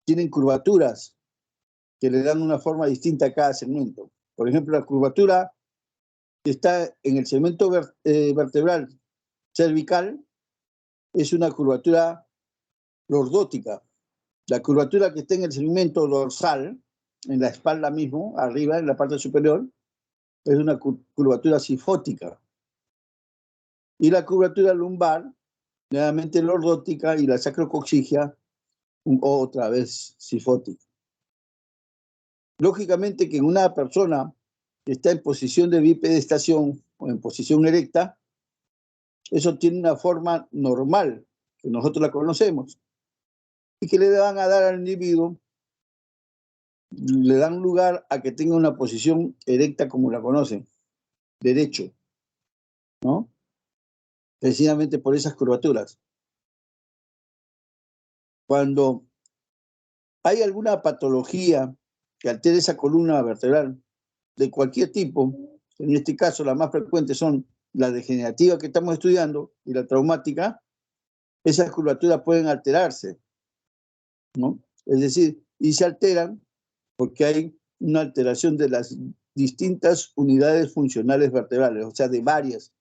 tienen curvaturas que le dan una forma distinta a cada segmento. Por ejemplo, la curvatura que está en el segmento vertebral cervical es una curvatura lordótica. La curvatura que está en el segmento dorsal, en la espalda mismo, arriba, en la parte superior, es una curvatura sifótica. Y la curvatura lumbar, nuevamente lordótica, y la sacrocoxigia, otra vez sifótica. Lógicamente que en una persona que está en posición de bipedestación o en posición erecta, eso tiene una forma normal, que nosotros la conocemos, y que le van a dar al individuo, le dan lugar a que tenga una posición erecta como la conocen, derecho, ¿no? Precisamente por esas curvaturas. Cuando hay alguna patología que altere esa columna vertebral de cualquier tipo, en este caso las más frecuentes son la degenerativa que estamos estudiando y la traumática, esas curvaturas pueden alterarse, ¿no? Es decir, y se alteran porque hay una alteración de las distintas unidades funcionales vertebrales, o sea, de varias,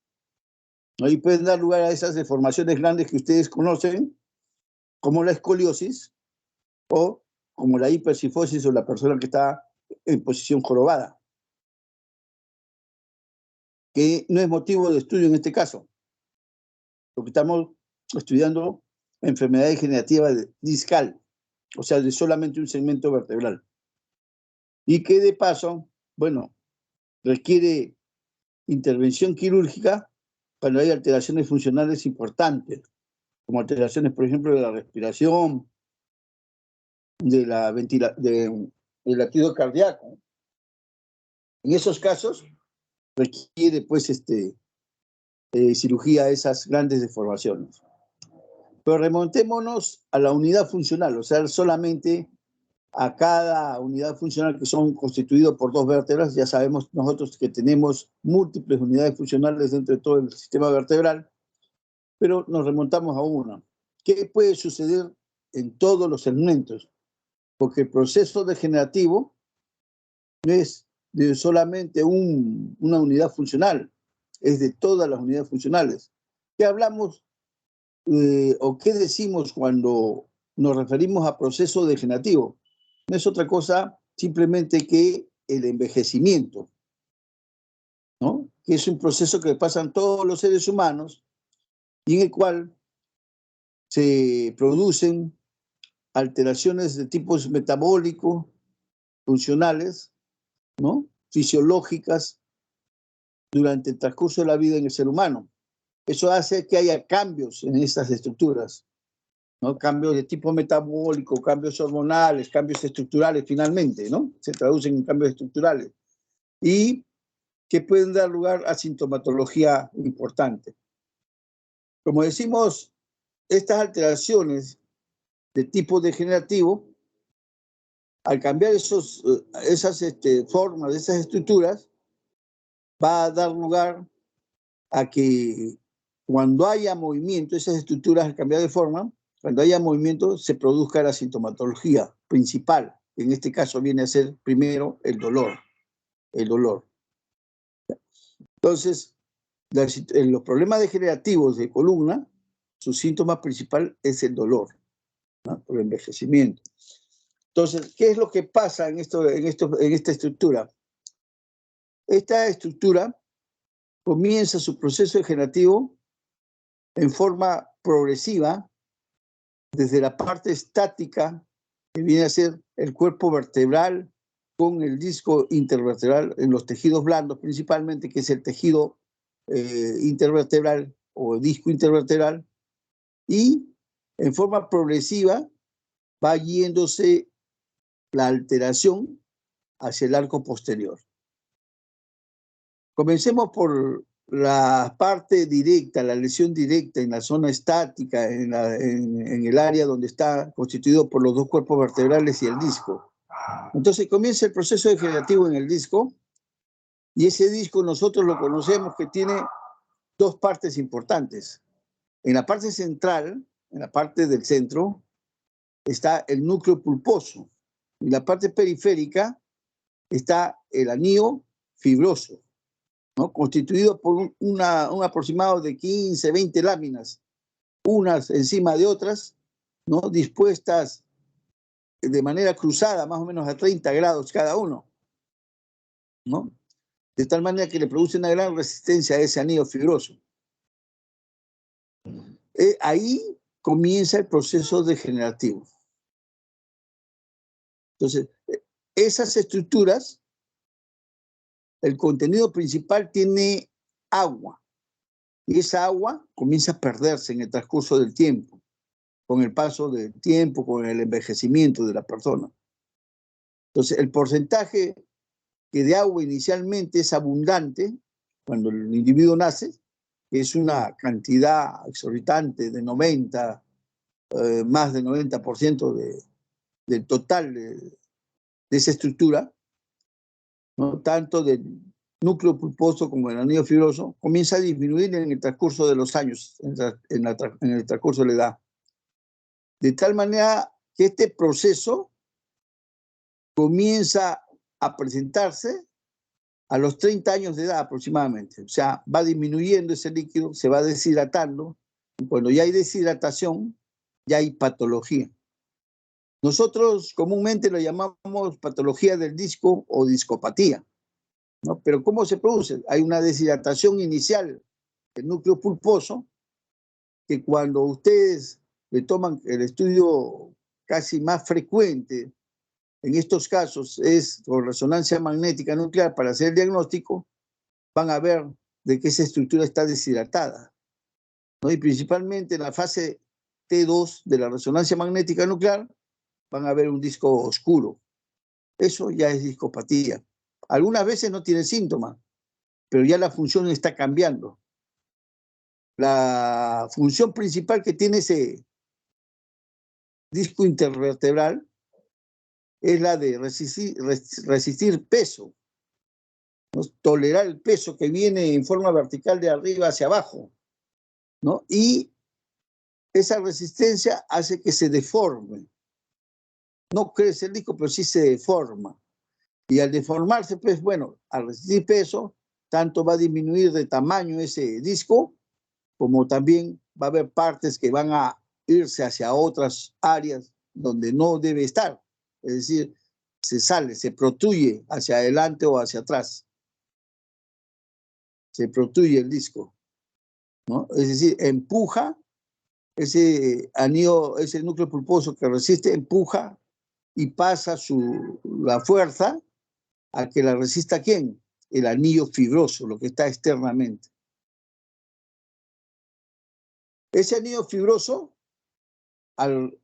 ¿no? Y pueden dar lugar a esas deformaciones grandes que ustedes conocen, como la escoliosis o como la hipercifosis o la persona que está en posición jorobada, que no es motivo de estudio en este caso, porque estamos estudiando enfermedad degenerativa discal, o sea, de solamente un segmento vertebral. Y que de paso, bueno, requiere intervención quirúrgica cuando hay alteraciones funcionales importantes, como alteraciones, por ejemplo, de la respiración, de la del latido cardíaco. En esos casos requiere, pues, cirugía a esas grandes deformaciones. Pero remontémonos a la unidad funcional, o sea, solamente a cada unidad funcional que son constituidos por dos vértebras. Ya sabemos nosotros que tenemos múltiples unidades funcionales dentro de todo el sistema vertebral, pero nos remontamos a una. ¿Qué puede suceder en todos los segmentos? Porque el proceso degenerativo no es de solamente una unidad funcional, es de todas las unidades funcionales. ¿Qué hablamos o qué decimos cuando nos referimos a proceso degenerativo? No es otra cosa simplemente que el envejecimiento, ¿no? Que es un proceso que pasan todos los seres humanos y en el cual se producen alteraciones de tipos metabólicos, funcionales, ¿no? Fisiológicas durante el transcurso de la vida en el ser humano. Eso hace que haya cambios en estas estructuras, ¿no? Cambios de tipo metabólico, cambios hormonales, cambios estructurales finalmente, ¿no? Se traducen en cambios estructurales y que pueden dar lugar a sintomatología importante. Como decimos, estas alteraciones de tipo degenerativo, al cambiar esas formas, esas estructuras, va a dar lugar a que cuando haya movimiento, esas estructuras al cambiar de forma, cuando haya movimiento se produzca la sintomatología principal. En este caso viene a ser primero el dolor. El dolor. Entonces, los problemas degenerativos de columna, su síntoma principal es el dolor, ¿no? Por el envejecimiento. Entonces, ¿qué es lo que pasa en esta estructura? Esta estructura comienza su proceso degenerativo en forma progresiva desde la parte estática, que viene a ser el cuerpo vertebral con el disco intervertebral en los tejidos blandos principalmente, que es el tejido intervertebral o disco intervertebral, y en forma progresiva va yéndose la alteración hacia el arco posterior. Comencemos por la parte directa, la lesión directa en la zona estática, en el área donde está constituido por los dos cuerpos vertebrales y el disco. Entonces comienza el proceso degenerativo en el disco, y ese disco nosotros lo conocemos que tiene dos partes importantes. En la parte central, en la parte del centro, está el núcleo pulposo. En la parte periférica está el anillo fibroso, ¿no? Constituido por un aproximado de 15, 20 láminas, unas encima de otras, ¿no? Dispuestas de manera cruzada, más o menos a 30 grados cada uno, ¿no? De tal manera que le produce una gran resistencia a ese anillo fibroso. Ahí comienza el proceso degenerativo. Entonces, esas estructuras, el contenido principal tiene agua, y esa agua comienza a perderse en el transcurso del tiempo, con el paso del tiempo, con el envejecimiento de la persona. Entonces, el porcentaje que de agua inicialmente es abundante cuando el individuo nace, que es una cantidad exorbitante de 90, más del 90% del total de esa estructura, ¿no? Tanto del núcleo pulposo como del anillo fibroso, comienza a disminuir en el transcurso de los años, en el transcurso de la edad. De tal manera que este proceso comienza a presentarse a los 30 años de edad aproximadamente. O sea, va disminuyendo ese líquido, se va deshidratando, y cuando ya hay deshidratación, ya hay patología. Nosotros comúnmente lo llamamos patología del disco o discopatía, ¿no? Pero ¿cómo se produce? Hay una deshidratación inicial del núcleo pulposo, que cuando ustedes le toman el estudio casi más frecuente en estos casos es con resonancia magnética nuclear para hacer el diagnóstico, van a ver de que esa estructura está deshidratada, ¿no? Y principalmente en la fase T2 de la resonancia magnética nuclear van a ver un disco oscuro. Eso ya es discopatía. Algunas veces no tiene síntomas, pero ya la función está cambiando. La función principal que tiene ese disco intervertebral es la de resistir peso, ¿no? Tolerar el peso que viene en forma vertical de arriba hacia abajo, ¿no? Y esa resistencia hace que se deforme. No crece el disco, pero sí se deforma. Y al deformarse, pues bueno, al resistir peso, tanto va a disminuir de tamaño ese disco, como también va a haber partes que van a irse hacia otras áreas donde no debe estar. Es decir, se sale, se protruye hacia adelante o hacia atrás. Se protruye el disco, ¿no? Es decir, empuja ese anillo, ese núcleo pulposo que resiste, empuja y pasa la fuerza a que la resista ¿quién? El anillo fibroso, lo que está externamente. Ese anillo fibroso, al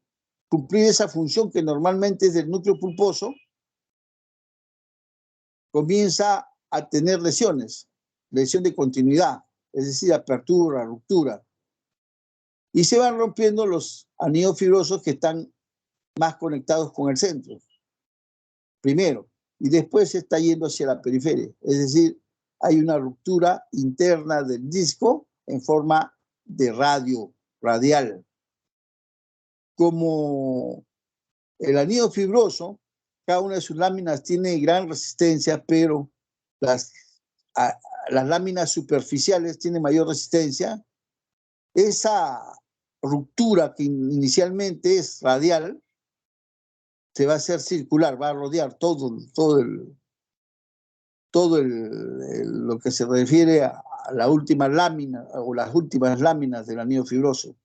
cumplir esa función que normalmente es del núcleo pulposo, comienza a tener lesiones, lesión de continuidad, es decir, apertura, ruptura. Y se van rompiendo los anillos fibrosos que están más conectados con el centro, primero, y después se está yendo hacia la periferia. Es decir, hay una ruptura interna del disco en forma de radial. Como el anillo fibroso, cada una de sus láminas tiene gran resistencia, pero las láminas superficiales tienen mayor resistencia. Esa ruptura que inicialmente es radial se va a hacer circular, va a rodear todo lo que se refiere a la última lámina o las últimas láminas del anillo fibroso.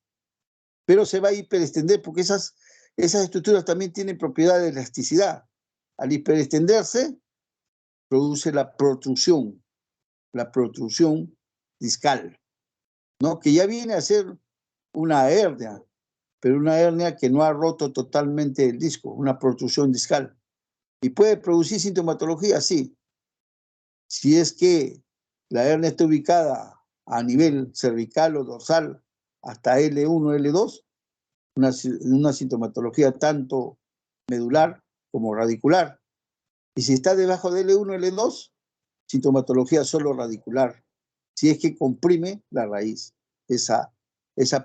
Pero se va a hiperextender porque esas estructuras también tienen propiedad de elasticidad. Al hiperextenderse, produce la protrusión discal, ¿no? Que ya viene a ser una hernia, pero una hernia que no ha roto totalmente el disco, una protrusión discal. ¿Y puede producir sintomatología? Sí. Si es que la hernia está ubicada a nivel cervical o dorsal hasta L1, L2, una sintomatología tanto medular como radicular. Y si está debajo de L1, L2, sintomatología solo radicular. Si es que comprime la raíz, esa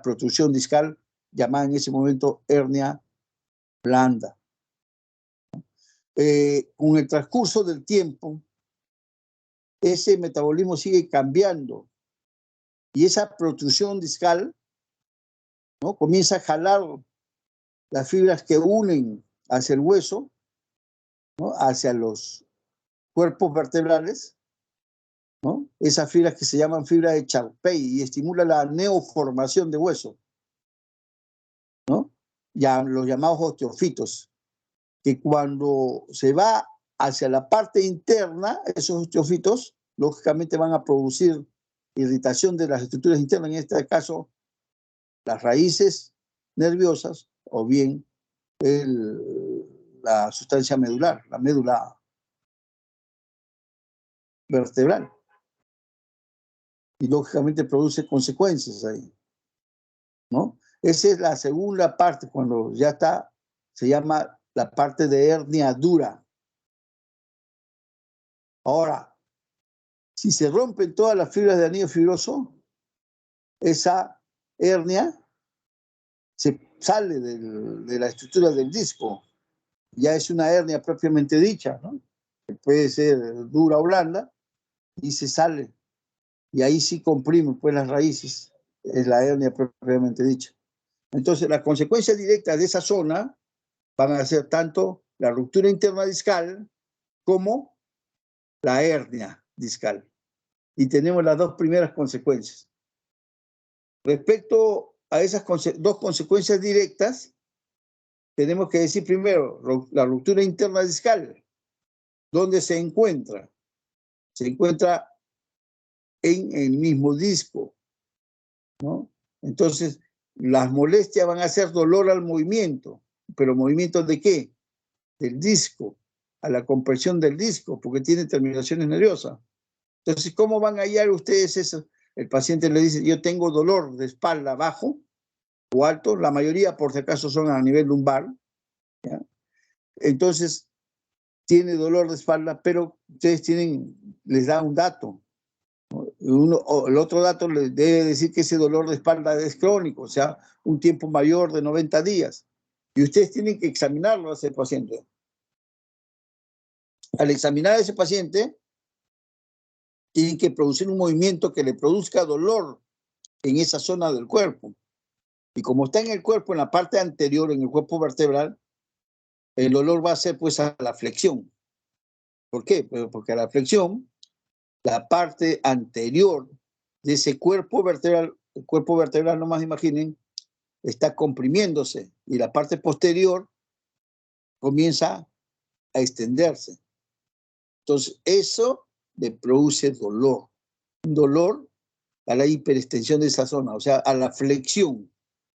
protrusión discal llamada en ese momento hernia blanda. Con el transcurso del tiempo, ese metabolismo sigue cambiando y esa protrusión discal, ¿no?, comienza a jalar las fibras que unen hacia el hueso, ¿no?, hacia los cuerpos vertebrales, ¿no?, esas fibras que se llaman fibras de Charpey y estimula la neoformación de hueso, ¿no?, ya los llamados osteofitos, que cuando se va hacia la parte interna, esos osteofitos lógicamente van a producir irritación de las estructuras internas, en este caso las raíces nerviosas o bien la sustancia medular, la médula vertebral. Y lógicamente produce consecuencias ahí, ¿no? Esa es la segunda parte, cuando ya está, se llama la parte de hernia dura. Ahora, si se rompen todas las fibras de anillo fibroso, esa hernia se sale de la estructura del disco. Ya es una hernia propiamente dicha, ¿no?, que puede ser dura o blanda, y se sale. Y ahí sí comprime pues las raíces, es la hernia propiamente dicha. Entonces, las consecuencias directas de esa zona van a ser tanto la ruptura interna discal como la hernia discal. Y tenemos las dos primeras consecuencias. Respecto a esas dos consecuencias directas, tenemos que decir primero la ruptura interna discal. ¿Dónde se encuentra? Se encuentra en el mismo disco, ¿no? Entonces, las molestias van a ser dolor al movimiento. ¿Pero movimiento de qué? Del disco, a la compresión del disco, porque tiene terminaciones nerviosas. Entonces, ¿cómo van a hallar ustedes eso? El paciente le dice, yo tengo dolor de espalda bajo o alto, la mayoría por si acaso son a nivel lumbar, ¿ya? Entonces, tiene dolor de espalda, pero ustedes les da un dato, ¿no? El otro dato les debe decir que ese dolor de espalda es crónico, o sea, un tiempo mayor de 90 días. Y ustedes tienen que examinarlo a ese paciente. Al examinar a ese paciente, tienen que producir un movimiento que le produzca dolor en esa zona del cuerpo. Y como está en el cuerpo, en la parte anterior, en el cuerpo vertebral, el dolor va a ser pues a la flexión. ¿Por qué? Pues porque a la flexión, la parte anterior de ese cuerpo vertebral, el cuerpo vertebral, nomás imaginen, está comprimiéndose y la parte posterior comienza a extenderse. Entonces, eso le produce dolor. Un dolor a la hiperextensión de esa zona, o sea, a la flexión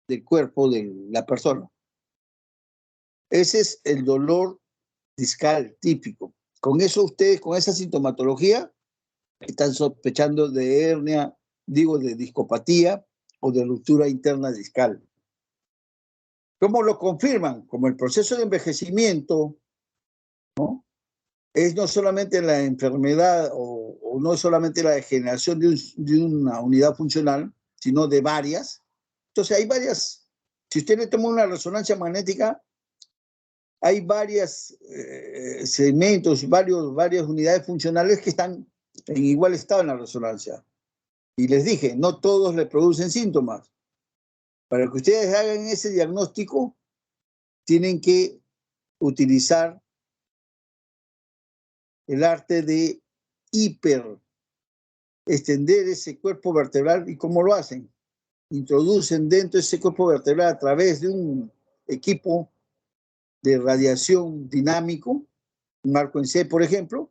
del cuerpo de la persona. Ese es el dolor discal típico. Con eso ustedes, con esa sintomatología, están sospechando de hernia, digo, de discopatía o de ruptura interna discal. ¿Cómo lo confirman? Como el proceso de envejecimiento, ¿no?, es no solamente la enfermedad o no solamente la degeneración de una unidad funcional, sino de varias. Entonces hay varias. Si usted le toma una resonancia magnética, hay varios segmentos, varias unidades funcionales que están en igual estado en la resonancia. Y les dije, no todos le producen síntomas. Para que ustedes hagan ese diagnóstico, tienen que utilizar el arte de extender ese cuerpo vertebral. ¿Y cómo lo hacen? Introducen dentro de ese cuerpo vertebral a través de un equipo de radiación dinámico, un arco en C, por ejemplo,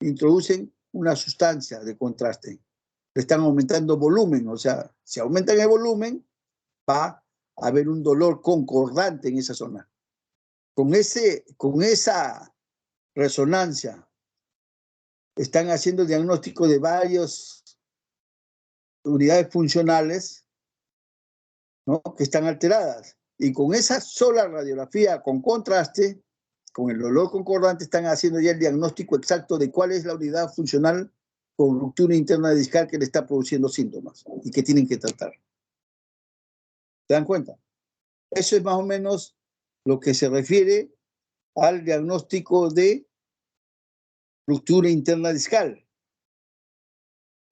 introducen una sustancia de contraste. Le están aumentando volumen, o sea, si aumentan el volumen, va a haber un dolor concordante en esa zona. Con esa resonancia, están haciendo el diagnóstico de varias unidades funcionales, ¿no?, que están alteradas. Y con esa sola radiografía con contraste, con el dolor concordante, están haciendo ya el diagnóstico exacto de cuál es la unidad funcional con ruptura interna discal que le está produciendo síntomas y que tienen que tratar. ¿Se dan cuenta? Eso es más o menos lo que se refiere al diagnóstico de ruptura interna discal.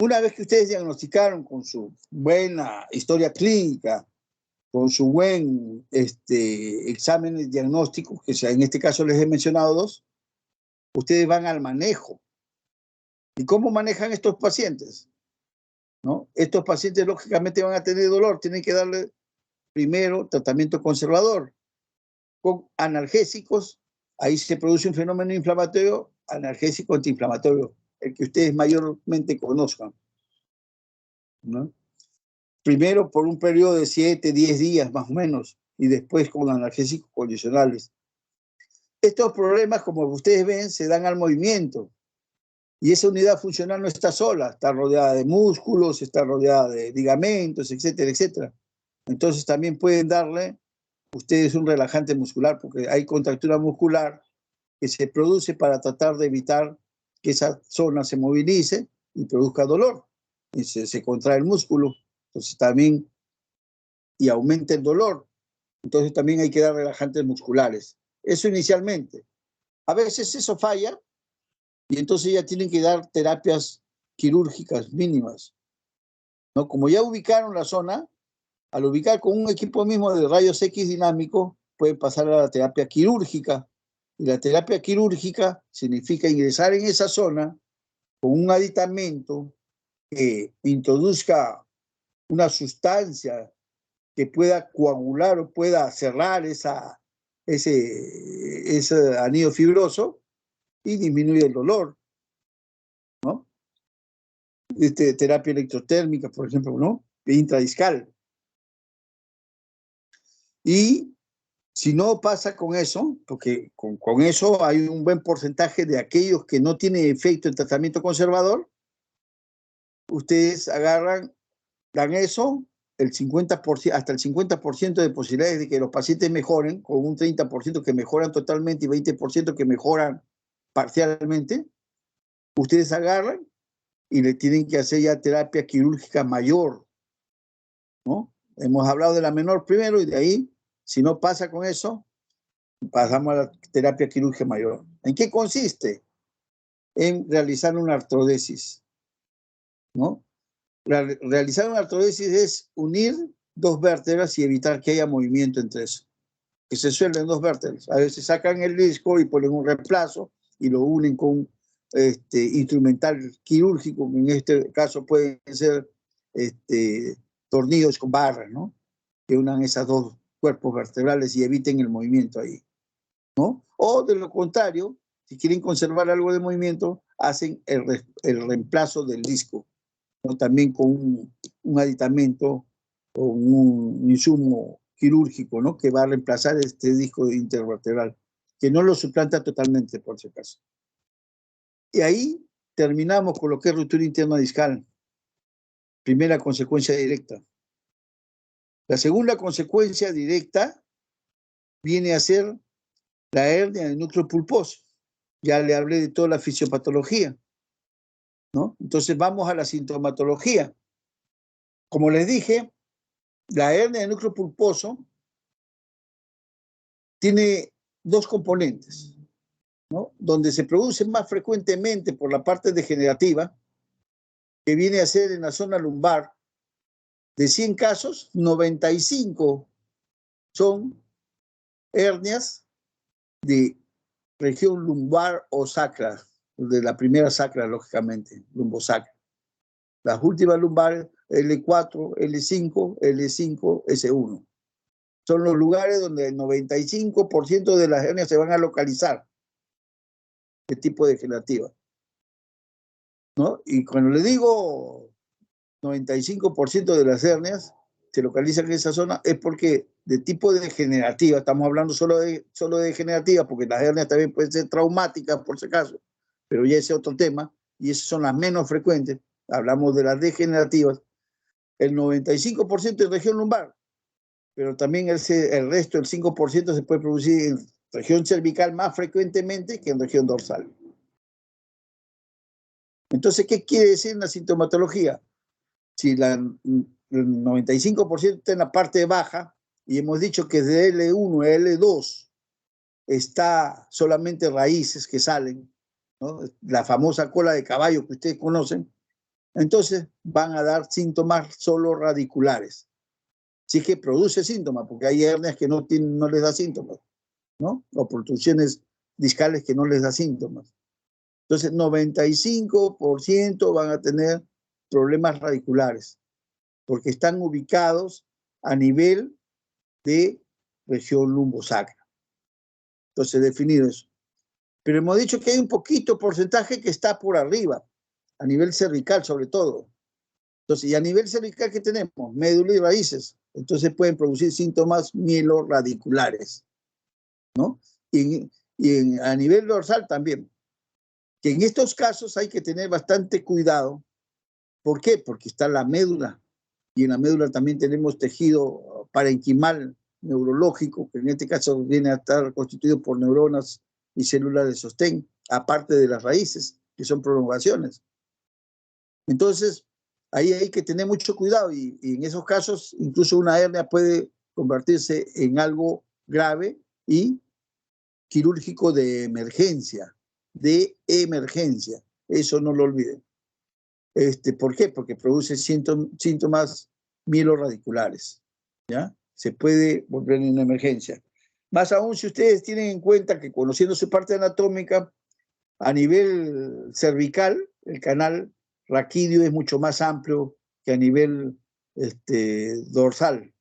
Una vez que ustedes diagnosticaron con su buena historia clínica, con su buen examen diagnóstico, que en este caso les he mencionado dos, ustedes van al manejo. ¿Y cómo manejan estos pacientes? ¿No? Estos pacientes lógicamente van a tener dolor, tienen que darle primero tratamiento conservador con analgésicos. Ahí se produce un fenómeno inflamatorio, analgésico antiinflamatorio, el que ustedes mayormente conozcan, ¿no? Primero por un periodo de 7, 10 días más o menos, y después con analgésicos condicionales. Estos problemas, como ustedes ven, se dan al movimiento. Y esa unidad funcional no está sola, está rodeada de músculos, está rodeada de ligamentos, etcétera, etcétera. Entonces también pueden darle ustedes un relajante muscular, porque hay contractura muscular que se produce para tratar de evitar que esa zona se movilice y produzca dolor. Y se contrae el músculo, entonces también, y aumenta el dolor. Entonces también hay que dar relajantes musculares. Eso inicialmente. A veces eso falla y entonces ya tienen que dar terapias quirúrgicas mínimas, ¿no? Como ya ubicaron la zona, al ubicar con un equipo mismo de rayos X dinámicos, pueden pasar a la terapia quirúrgica. Y la terapia quirúrgica significa ingresar en esa zona con un aditamento que introduzca una sustancia que pueda coagular o pueda cerrar ese anillo fibroso y disminuye el dolor, ¿no? Terapia electrotérmica, por ejemplo, ¿no? Intradiscal. Y si no pasa con eso, porque con eso hay un buen porcentaje de aquellos que no tienen efecto en tratamiento conservador, ustedes agarran, dan eso, el 50%, hasta el 50% de posibilidades de que los pacientes mejoren, con un 30% que mejoran totalmente y 20% que mejoran parcialmente, ustedes agarran y le tienen que hacer ya terapia quirúrgica mayor, ¿no? Hemos hablado de la menor primero y de ahí, si no pasa con eso, pasamos a la terapia quirúrgica mayor. ¿En qué consiste? En realizar una artrodesis, ¿no? Realizar una artrodesis es unir dos vértebras y evitar que haya movimiento entre eso. Que se suelden dos vértebras. A veces sacan el disco y ponen un reemplazo y lo unen con instrumental quirúrgico. En este caso pueden ser tornillos con barras, ¿no? Que unan esos dos cuerpos vertebrales y eviten el movimiento ahí, ¿no? O de lo contrario, si quieren conservar algo de movimiento, hacen el reemplazo del disco, ¿no? También con un aditamento o un insumo quirúrgico, ¿no? Que va a reemplazar este disco intervertebral, que no lo suplanta totalmente, por si acaso. Y ahí terminamos con lo que es ruptura interna discal, primera consecuencia directa. La segunda consecuencia directa viene a ser la hernia del núcleo pulposo. Ya le hablé de toda la fisiopatología, ¿no? Entonces vamos a la sintomatología. Como les dije, la hernia del núcleo pulposo tiene dos componentes, ¿no? Donde se produce más frecuentemente por la parte degenerativa, que viene a ser en la zona lumbar. De 100 casos, 95 son hernias de región lumbar o sacra, de la primera sacra, lógicamente, lumbosacra. Las últimas lumbares, L4, L5, L5, S1. Son los lugares donde el 95% de las hernias se van a localizar de tipo degenerativa, ¿no? Y cuando le digo 95% de las hernias se localizan en esa zona, es porque de tipo degenerativa, estamos hablando solo de degenerativa, porque las hernias también pueden ser traumáticas, por si acaso, pero ya ese es otro tema, y esas son las menos frecuentes. Hablamos de las degenerativas. El 95% en región lumbar, pero también el resto, el 5%, se puede producir en región cervical más frecuentemente que en región dorsal. Entonces, ¿qué quiere decir la sintomatología? Si el 95% está en la parte baja, y hemos dicho que de L1 a L2 está solamente raíces que salen, ¿no? La famosa cola de caballo que ustedes conocen, entonces van a dar síntomas solo radiculares. Si es que produce síntomas, porque hay hernias que no les da síntomas, ¿no? O protrusiones discales que no les da síntomas. Entonces, 95% van a tener problemas radiculares, porque están ubicados a nivel de región lumbosacra. Entonces, definido eso. Pero hemos dicho que hay un poquito porcentaje que está por arriba, a nivel cervical sobre todo. Entonces, y a nivel cervical, ¿qué tenemos? Médula y raíces. Entonces pueden producir síntomas mielorradiculares, ¿no? A nivel dorsal también. Que en estos casos hay que tener bastante cuidado. ¿Por qué? Porque está la médula. Y en la médula también tenemos tejido parenquimal neurológico, que en este caso viene a estar constituido por neuronas y células de sostén, aparte de las raíces, que son prolongaciones. Entonces, ahí hay que tener mucho cuidado y en esos casos incluso una hernia puede convertirse en algo grave y quirúrgico de emergencia, Eso no lo olviden. ¿Por qué? Porque produce síntomas mielorradiculares, ¿ya? Se puede volver en una emergencia. Más aún si ustedes tienen en cuenta que conociendo su parte anatómica, a nivel cervical, el canal raquídeo es mucho más amplio que a nivel dorsal.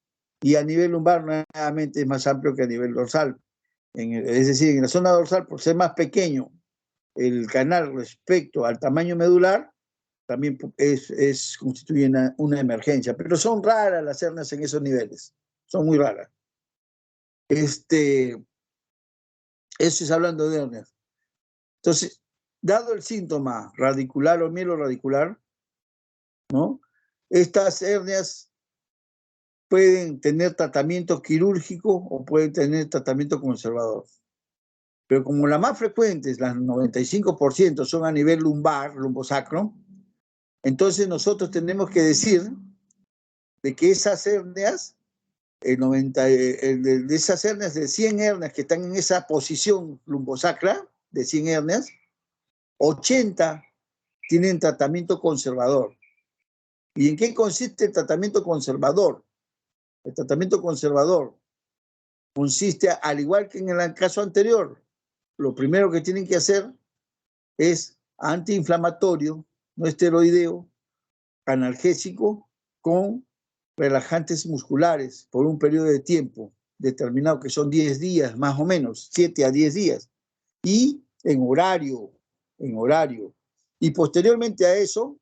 Y a nivel lumbar, nuevamente, es más amplio que a nivel dorsal. Es decir, en la zona dorsal, por ser más pequeño el canal respecto al tamaño medular, también constituye una emergencia. Pero son raras las hernias en esos niveles. Son muy raras. Eso es hablando de hernias. Entonces, dado el síntoma radicular o mielorradicular, ¿no? Estas hernias pueden tener tratamiento quirúrgico o pueden tener tratamiento conservador. Pero como las más frecuentes, las 95%, son a nivel lumbar, lumbosacro, entonces nosotros tenemos que decir de que esas hernias, de esas hernias, de 100 hernias que están en esa posición lumbosacra, de 100 hernias, 80 tienen tratamiento conservador. ¿Y en qué consiste el tratamiento conservador? El tratamiento conservador consiste, al igual que en el caso anterior, lo primero que tienen que hacer es antiinflamatorio, no esteroideo, analgésico con relajantes musculares por un periodo de tiempo determinado, que son 10 días más o menos, 7 a 10 días, y en horario. Y posteriormente a eso,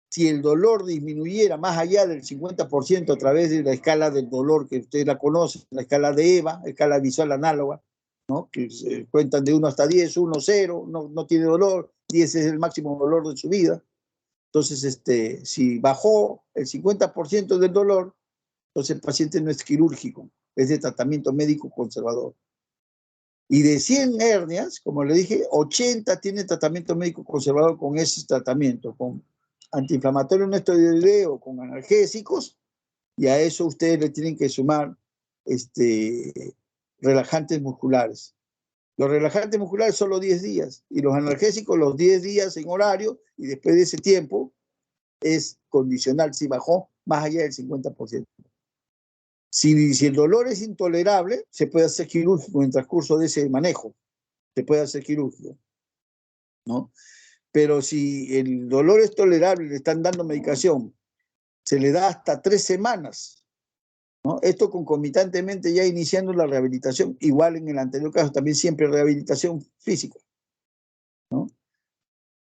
si el dolor disminuyera más allá del 50% a través de la escala del dolor que ustedes la conocen, la escala de EVA, escala visual análoga, ¿no? Que cuentan de 1 hasta 10, 1, 0, no tiene dolor, 10 es el máximo dolor de su vida. Entonces, si bajó el 50% del dolor, entonces el paciente no es quirúrgico, es de tratamiento médico conservador. Y de 100 hernias, como le dije, 80 tienen tratamiento médico conservador con ese tratamiento, con antiinflamatorio no esteroideo, con analgésicos, y a eso ustedes le tienen que sumar relajantes musculares. Los relajantes musculares son los 10 días, y los analgésicos los 10 días en horario, y después de ese tiempo es condicional si bajó más allá del 50%. Si el dolor es intolerable, se puede hacer quirúrgico en el transcurso de ese manejo. Se puede hacer quirúrgico, ¿no? Pero si el dolor es tolerable, le están dando medicación, se le da hasta 3 semanas, ¿no? Esto concomitantemente ya iniciando la rehabilitación. Igual en el anterior caso, también siempre rehabilitación física, ¿no?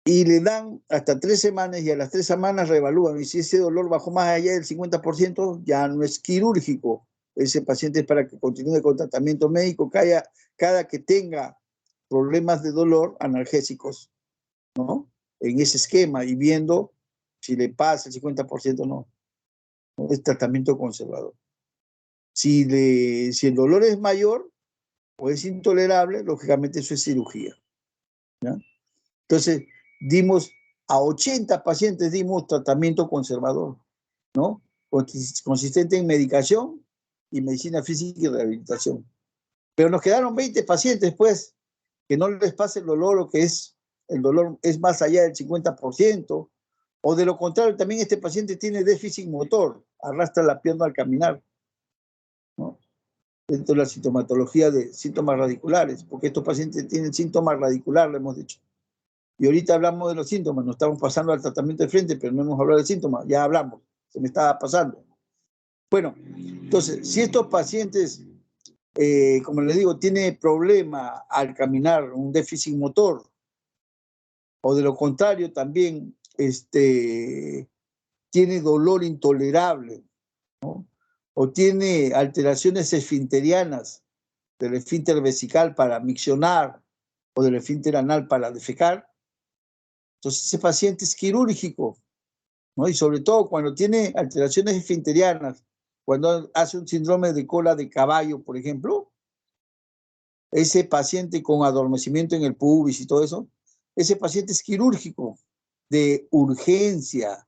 Y le dan hasta 3 semanas y a las 3 semanas reevalúan. Y si ese dolor bajó más allá del 50%, ya no es quirúrgico. Ese paciente es para que continúe con tratamiento médico cada que tenga problemas de dolor, analgésicos, ¿no? En ese esquema y viendo si le pasa el 50% no. Es tratamiento conservador. Si el dolor es mayor o es intolerable, lógicamente eso es cirugía, ¿ya? Entonces, a 80 pacientes dimos tratamiento conservador, ¿no? Consistente en medicación y medicina física y rehabilitación. Pero nos quedaron 20 pacientes, pues, que no les pase el dolor o que el dolor es más allá del 50%, o de lo contrario, también este paciente tiene déficit motor, arrastra la pierna al caminar, ¿no? Dentro de la sintomatología de síntomas radiculares, porque estos pacientes tienen síntomas radiculares, le hemos dicho. Y ahorita hablamos de los síntomas, nos estamos pasando al tratamiento de frente, pero no hemos hablado de síntomas, ya hablamos, se me estaba pasando. Bueno, entonces, si estos pacientes, como les digo, tienen problema al caminar, un déficit motor, o de lo contrario también tiene dolor intolerable, ¿no? O tiene alteraciones esfinterianas del esfínter vesical para miccionar o del esfínter anal para defecar, entonces ese paciente es quirúrgico, ¿no? Y sobre todo cuando tiene alteraciones esfinterianas, cuando hace un síndrome de cola de caballo, por ejemplo, ese paciente con adormecimiento en el pubis y todo eso, ese paciente es quirúrgico, de urgencia,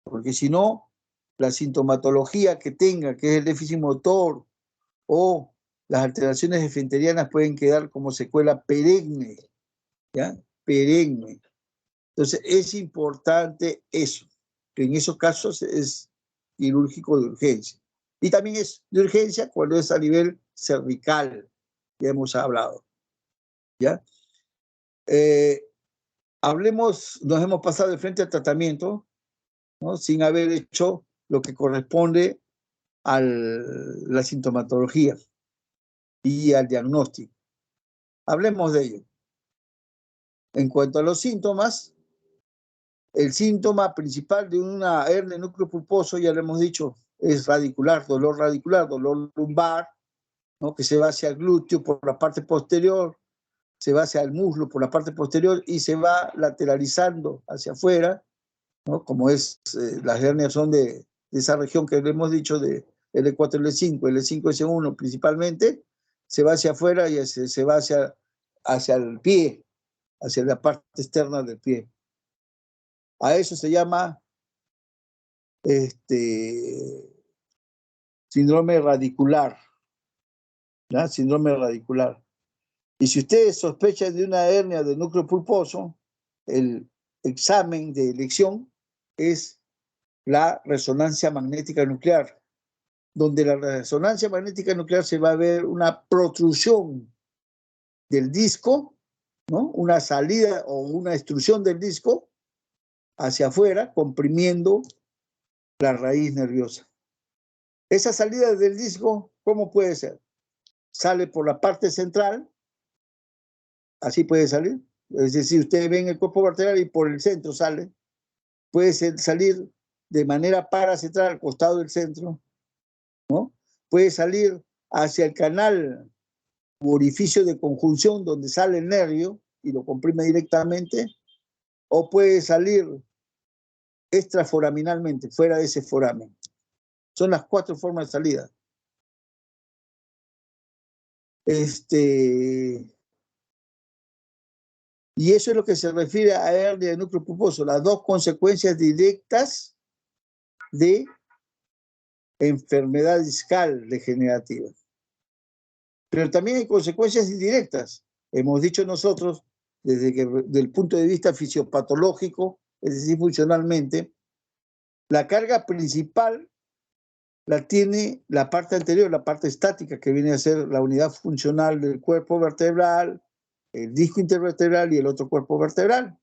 porque si no, la sintomatología que tenga, que es el déficit motor o las alteraciones esfinterianas pueden quedar como secuela perenne, ¿ya? Perenne. Entonces, es importante eso, que en esos casos es quirúrgico de urgencia. Y también es de urgencia cuando es a nivel cervical, ya hemos hablado, ¿ya? Nos hemos pasado de frente al tratamiento, ¿no? Sin haber hecho lo que corresponde a la sintomatología y al diagnóstico. Hablemos de ello. En cuanto a los síntomas, el síntoma principal de una hernia de núcleo pulposo, ya lo hemos dicho, es radicular, dolor lumbar, ¿no? Que se va hacia el glúteo por la parte posterior, se va hacia el muslo por la parte posterior y se va lateralizando hacia afuera, ¿no? Como las hernias son de esa región que le hemos dicho de L4, L5, L5, S1 principalmente, se va hacia afuera y se va hacia el pie, hacia la parte externa del pie. A eso se llama síndrome radicular, ¿ya? Síndrome radicular. Y si ustedes sospechan de una hernia de núcleo pulposo, el examen de elección es la resonancia magnética nuclear, donde la resonancia magnética nuclear se va a ver una protrusión del disco, ¿no? Una salida o una extrusión del disco hacia afuera, comprimiendo la raíz nerviosa. Esa salida del disco, ¿cómo puede ser? Sale por la parte central, así puede salir. Es decir, ustedes ven el cuerpo vertebral y por el centro sale. Puede salir de manera paracentral al costado del centro, ¿no? Puede salir hacia el canal u orificio de conjunción donde sale el nervio y lo comprime directamente, o puede salir extraforaminalmente, fuera de ese foramen. Son las 4 formas de salida. Y eso es lo que se refiere a hernia de núcleo pulposo, las 2 consecuencias directas de enfermedad discal degenerativa. Pero también hay consecuencias indirectas. Hemos dicho nosotros, desde el punto de vista fisiopatológico, es decir, funcionalmente, la carga principal la tiene la parte anterior, la parte estática, que viene a ser la unidad funcional del cuerpo vertebral, el disco intervertebral y el otro cuerpo vertebral.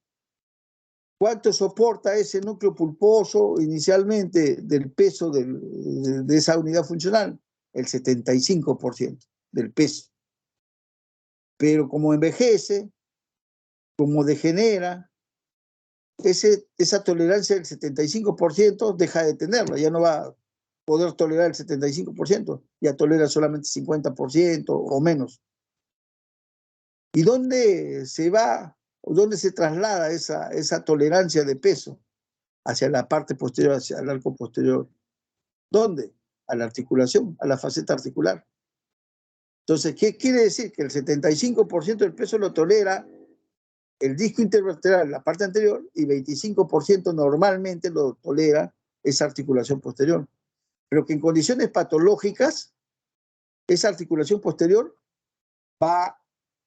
¿Cuánto soporta ese núcleo pulposo inicialmente del peso de esa unidad funcional? El 75% del peso. Pero como envejece, como degenera, esa tolerancia del 75% deja de tenerla, ya no va a poder tolerar el 75%, ya tolera solamente 50% o menos. ¿Y dónde se va o dónde se traslada esa tolerancia de peso? Hacia la parte posterior, hacia el arco posterior. ¿Dónde? A la articulación, a la faceta articular. Entonces, ¿qué quiere decir? Que el 75% del peso lo tolera el disco intervertebral, la parte anterior, y 25% normalmente lo tolera esa articulación posterior. Pero que en condiciones patológicas esa articulación posterior va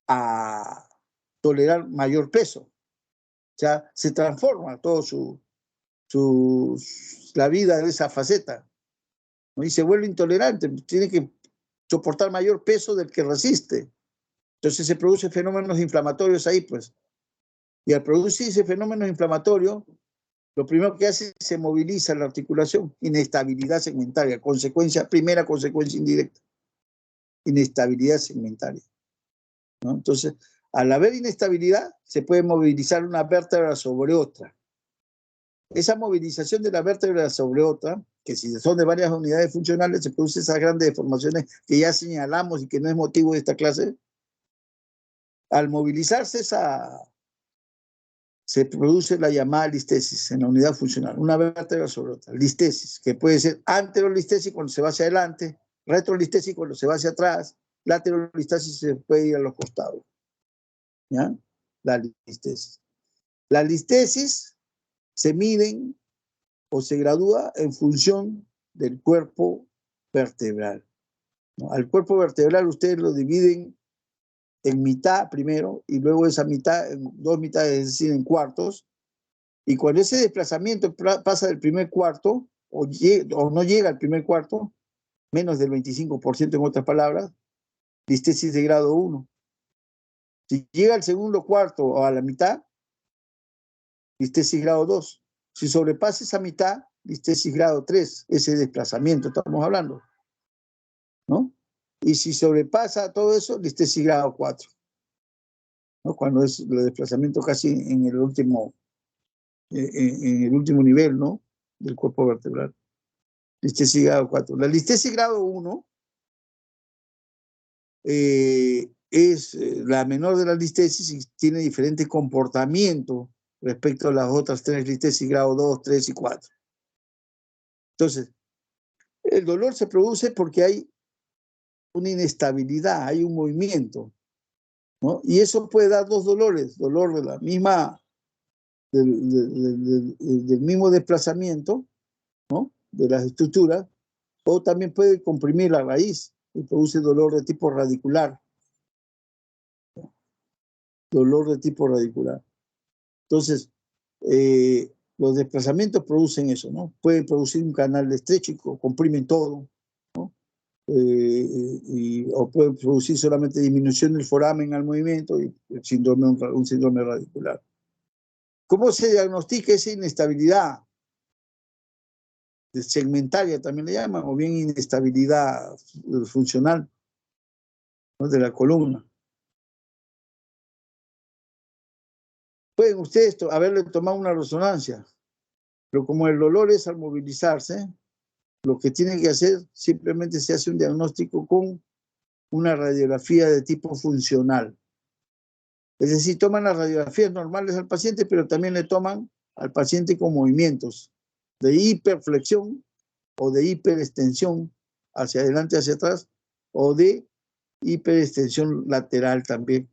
a tolerar mayor peso. O sea, se transforma todo la vida de esa faceta, ¿no? Y se vuelve intolerante, tiene que soportar mayor peso del que resiste. Entonces se producen fenómenos inflamatorios ahí, pues. Y al producirse fenómenos inflamatorios, lo primero que hace es se moviliza la articulación, inestabilidad segmentaria, primera consecuencia indirecta, inestabilidad segmentaria, ¿no? Entonces, al haber inestabilidad, se puede movilizar una vértebra sobre otra. Esa movilización de la vértebra sobre otra, que si son de varias unidades funcionales, se producen esas grandes deformaciones que ya señalamos y que no es motivo de esta clase. Al movilizarse se produce la llamada listesis en la unidad funcional, una vértebra sobre otra. Listesis, que puede ser anterolistesis cuando se va hacia adelante, retrolistesis cuando se va hacia atrás, laterolistesis se puede ir a los costados. ¿Ya? La listesis. La listesis se miden o se gradúa en función del cuerpo vertebral, ¿no? Al cuerpo vertebral ustedes lo dividen en mitad primero y luego esa mitad en dos mitades, es decir, en cuartos. Y cuando ese desplazamiento pasa del primer cuarto o no llega al primer cuarto, menos del 25% en otras palabras, listesis de grado 1. Si llega al segundo cuarto o a la mitad, listesis grado 2. Si sobrepasa esa mitad, listesis grado 3, ese desplazamiento estamos hablando, ¿no? Y si sobrepasa todo eso, listesis grado 4, ¿no? Cuando es el desplazamiento casi en el último nivel, ¿no? Del cuerpo vertebral. Listesis grado 4. La listesis grado 1 es la menor de las listesis y tiene diferente comportamiento respecto a las otras tres listesis grado 2, 3 y 4. Entonces, el dolor se produce porque hay una inestabilidad, hay un movimiento, ¿no? Y eso puede dar dos dolores, dolor de la misma, del mismo desplazamiento, ¿no? De las estructuras, o también puede comprimir la raíz y produce dolor de tipo radicular. Dolor de tipo radicular. Entonces, los desplazamientos producen eso, ¿no? Pueden producir un canal estrecho y comprimen todo, ¿no? O pueden producir solamente disminución del foramen al movimiento y un síndrome radicular. ¿Cómo se diagnostica esa inestabilidad? Segmentaria también le llaman, o bien inestabilidad funcional, ¿no? De la columna. Pueden ustedes haberle tomado una resonancia, pero como el dolor es al movilizarse, lo que tienen que hacer simplemente se hace un diagnóstico con una radiografía de tipo funcional. Es decir, toman las radiografías normales al paciente, pero también le toman al paciente con movimientos de hiperflexión o de hiperextensión hacia adelante, hacia atrás, o de hiperextensión lateral también.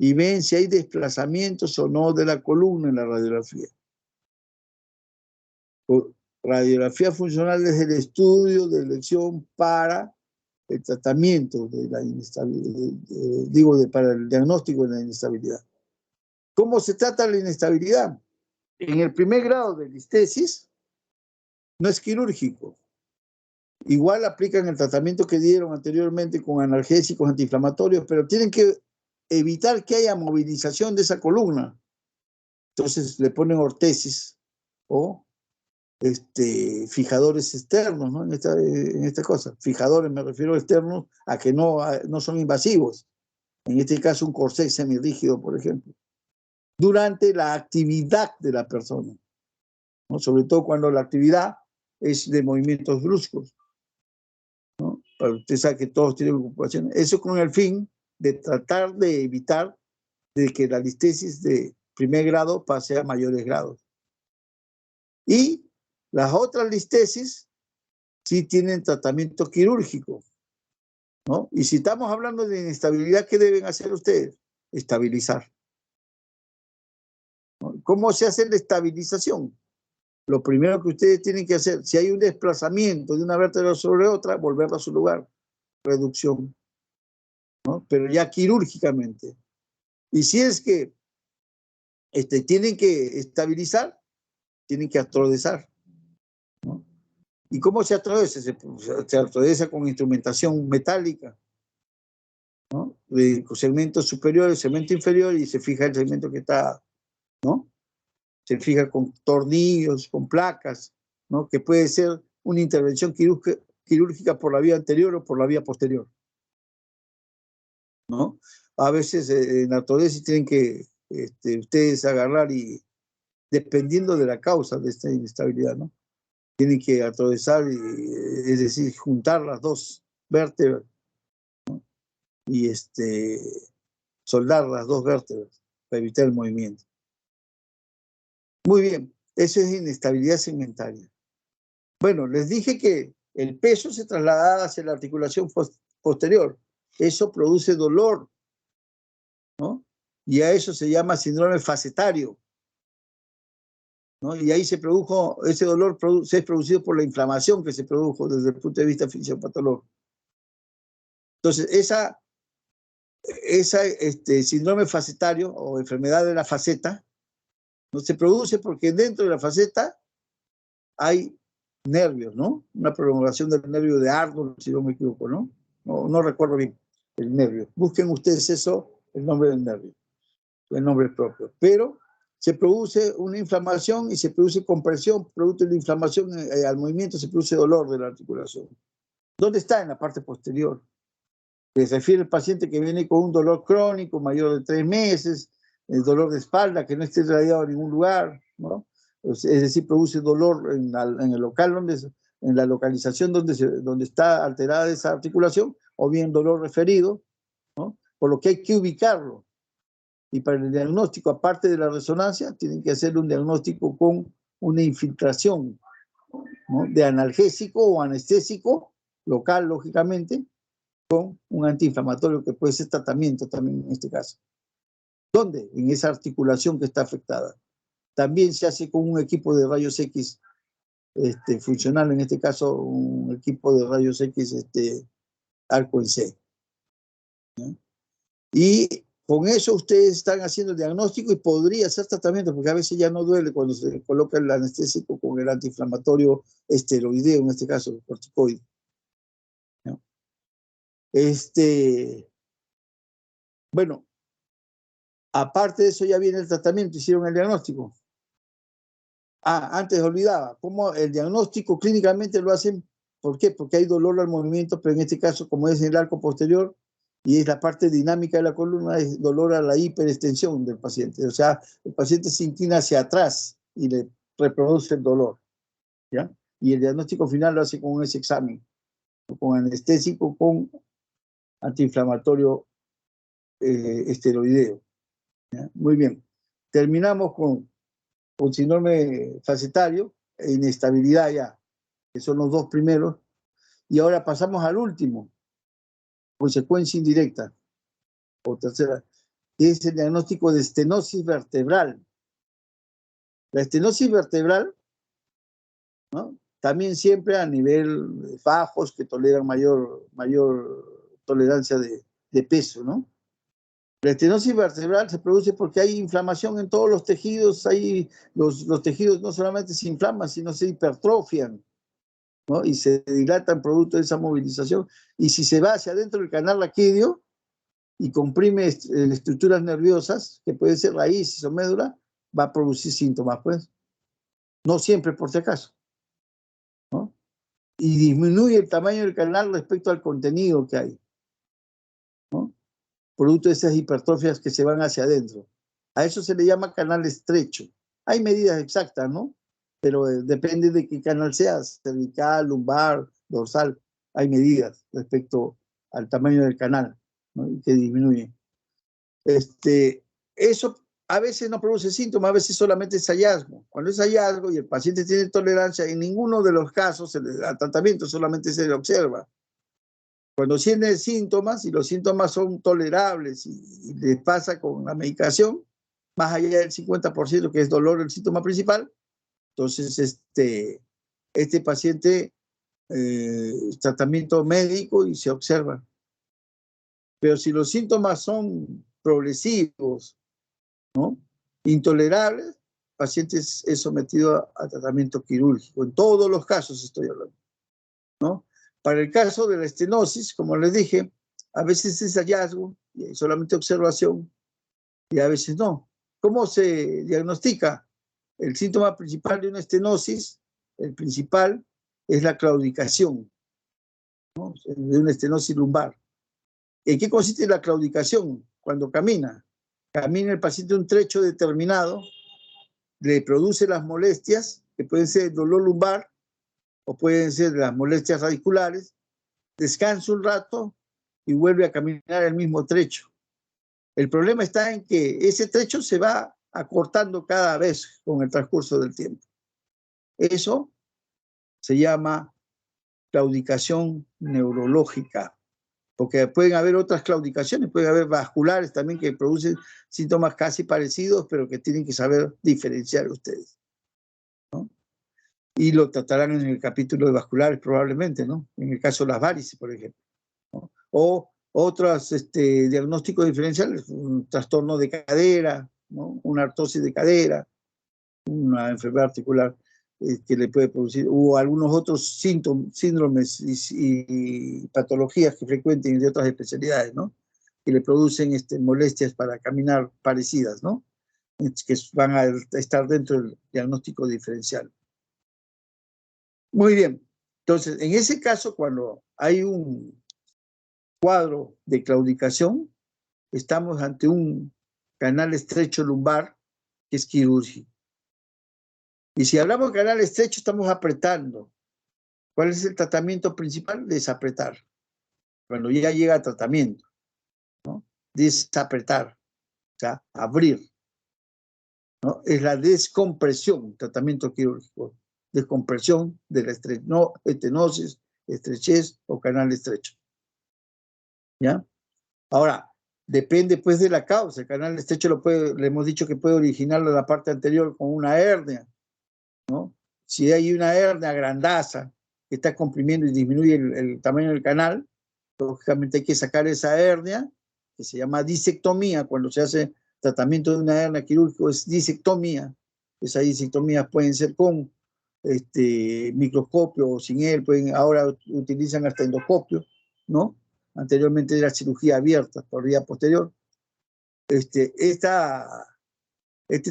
Y ven si hay desplazamientos o no de la columna en la radiografía. Radiografía funcional es el estudio de elección para el tratamiento de la inestabilidad, para el diagnóstico de la inestabilidad. ¿Cómo se trata la inestabilidad? En el primer grado de listesis no es quirúrgico. Igual aplican el tratamiento que dieron anteriormente con analgésicos antiinflamatorios, pero tienen que evitar que haya movilización de esa columna. Entonces le ponen ortesis o fijadores externos, ¿no? En esta cosa. Fijadores me refiero externos a que no son invasivos. En este caso un corsé semirrígido, por ejemplo. Durante la actividad de la persona, ¿no? Sobre todo cuando la actividad es de movimientos bruscos, ¿no? Para usted sabe que todos tienen preocupaciones. Eso con el fin de tratar de evitar de que la listesis de primer grado pase a mayores grados. Y las otras listesis sí tienen tratamiento quirúrgico, ¿no? Y si estamos hablando de inestabilidad, ¿qué deben hacer ustedes? Estabilizar, ¿no? ¿Cómo se hace la estabilización? Lo primero que ustedes tienen que hacer, si hay un desplazamiento de una vértebra sobre otra, volverla a su lugar. reducción, ¿no? Pero ya quirúrgicamente. Y si es que tienen que estabilizar, tienen que atrodesar, ¿no? ¿Y cómo se atrodesa? Se atrodesa con instrumentación metálica, ¿no? De segmento superior, segmento inferior, y se fija el segmento que está, ¿no? Se fija con tornillos, con placas, ¿no? Que puede ser una intervención quirúrgica por la vía anterior o por la vía posterior, ¿no? A veces en artrodesis tienen que ustedes agarrar y, dependiendo de la causa de esta inestabilidad, ¿no? Tienen que atravesar, es decir, juntar las dos vértebras, ¿no? Y soldar las dos vértebras para evitar el movimiento. Muy bien, eso es inestabilidad segmentaria. Bueno, les dije que el peso se traslada hacia la articulación posterior. Eso produce dolor, ¿no? Y a eso se llama síndrome facetario, ¿no? Y ahí se produjo, ese dolor se es producido por la inflamación que se produjo desde el punto de vista fisiopatológico. Entonces, esa síndrome facetario o enfermedad de la faceta no se produce porque dentro de la faceta hay nervios, ¿no? Una prolongación del nervio de Arnold, si no me equivoco, ¿no? No recuerdo bien el nervio. Busquen ustedes eso, el nombre del nervio, el nombre propio. Pero se produce una inflamación y se produce compresión, producto de la inflamación al movimiento se produce dolor de la articulación. ¿Dónde está? En la parte posterior. Se refiere al paciente que viene con un dolor crónico mayor de 3 meses, el dolor de espalda que no esté irradiado en ningún lugar, ¿no? Es decir, produce dolor en el local en la localización donde está alterada esa articulación, o bien dolor referido, ¿no? Por lo que hay que ubicarlo. Y para el diagnóstico, aparte de la resonancia, tienen que hacer un diagnóstico con una infiltración, ¿no? De analgésico o anestésico local, lógicamente, con un antiinflamatorio que puede ser tratamiento también en este caso. ¿Dónde? En esa articulación que está afectada. También se hace con un equipo de rayos X funcional, en este caso un equipo de rayos X arco en C, ¿no? Y con eso ustedes están haciendo el diagnóstico y podría hacer tratamiento, porque a veces ya no duele cuando se coloca el anestésico con el antiinflamatorio esteroideo, en este caso el corticoide, ¿no? Bueno, aparte de eso ya viene el tratamiento, hicieron el diagnóstico. Antes olvidaba, ¿cómo el diagnóstico clínicamente lo hacen? ¿Por qué? Porque hay dolor al movimiento, pero en este caso, como es en el arco posterior y es la parte dinámica de la columna, es dolor a la hiperextensión del paciente. O sea, el paciente se inclina hacia atrás y le reproduce el dolor, ¿ya? Y el diagnóstico final lo hace con ese examen, con anestésico, con antiinflamatorio esteroideo, ¿ya? Muy bien. Terminamos con síndrome facetario e inestabilidad ya, que son los dos primeros, y ahora pasamos al último, consecuencia indirecta, o tercera, que es el diagnóstico de estenosis vertebral. La estenosis vertebral, ¿no? También siempre a nivel de fajos que toleran mayor tolerancia de peso, ¿no? La estenosis vertebral se produce porque hay inflamación en todos los tejidos, los tejidos no solamente se inflaman, sino se hipertrofian, ¿no? Y se dilatan producto de esa movilización. Y si se va hacia adentro del canal raquídeo y comprime estructuras nerviosas, que pueden ser raíces o médula, va a producir síntomas, pues. No siempre, por si acaso, ¿no? Y disminuye el tamaño del canal respecto al contenido que hay, ¿no? Producto de esas hipertrofias que se van hacia adentro. A eso se le llama canal estrecho. Hay medidas exactas, ¿no? Pero depende de qué canal sea, cervical, lumbar, dorsal. Hay medidas respecto al tamaño del canal, ¿no? Y que disminuye. Eso a veces no produce síntomas, a veces solamente es hallazgo. Cuando es hallazgo y el paciente tiene tolerancia, en ninguno de los casos se le da tratamiento, solamente se le observa. Cuando tiene síntomas y los síntomas son tolerables y les pasa con la medicación, más allá del 50% que es dolor el síntoma principal, entonces este paciente tratamiento médico y se observa. Pero si los síntomas son progresivos, ¿no?, intolerables, el paciente es sometido a tratamiento quirúrgico. En todos los casos estoy hablando, ¿no? Para el caso de la estenosis, como les dije, a veces es hallazgo y hay solamente observación y a veces no. ¿Cómo se diagnostica? El síntoma principal de una estenosis, el principal, es la claudicación, ¿no?, de una estenosis lumbar. ¿En qué consiste la claudicación? Cuando camina el paciente un trecho determinado, le produce las molestias, que pueden ser el dolor lumbar o pueden ser las molestias radiculares, descansa un rato y vuelve a caminar el mismo trecho. El problema está en que ese trecho se va acortando cada vez con el transcurso del tiempo. Eso se llama claudicación neurológica, porque pueden haber otras claudicaciones, pueden haber vasculares también que producen síntomas casi parecidos, pero que tienen que saber diferenciar ustedes, ¿no? Y lo tratarán en el capítulo de vasculares probablemente, ¿no? En el caso de las varices, por ejemplo, ¿no? O otros diagnósticos diferenciales, un trastorno de cadera, ¿no?, una artrosis de cadera, una enfermedad articular que le puede producir, o algunos otros síndromes y patologías que frecuenten de otras especialidades, ¿no?, que le producen molestias para caminar parecidas, ¿no?, que van a estar dentro del diagnóstico diferencial. Muy bien. Entonces, en ese caso, cuando hay un cuadro de claudicación, estamos ante un canal estrecho lumbar que es quirúrgico. Y si hablamos de canal estrecho, estamos apretando. ¿Cuál es el tratamiento principal? Desapretar. Cuando ya llega a tratamiento, ¿no? Desapretar, o sea, abrir, ¿no? Es la descompresión, tratamiento quirúrgico. Descompresión de la estenosis, estrechez o canal estrecho. ¿Ya? Ahora, depende pues de la causa. El canal estrecho le hemos dicho que puede originar la parte anterior con una hernia, ¿no? Si hay una hernia grandaza que está comprimiendo y disminuye el tamaño del canal, lógicamente hay que sacar esa hernia, que se llama disectomía. Cuando se hace tratamiento de una hernia quirúrgica es disectomía. Esas disectomías pueden ser con microscopio o sin él, ahora utilizan hasta endoscopio, ¿no? Anteriormente era cirugía abierta por vía posterior. Este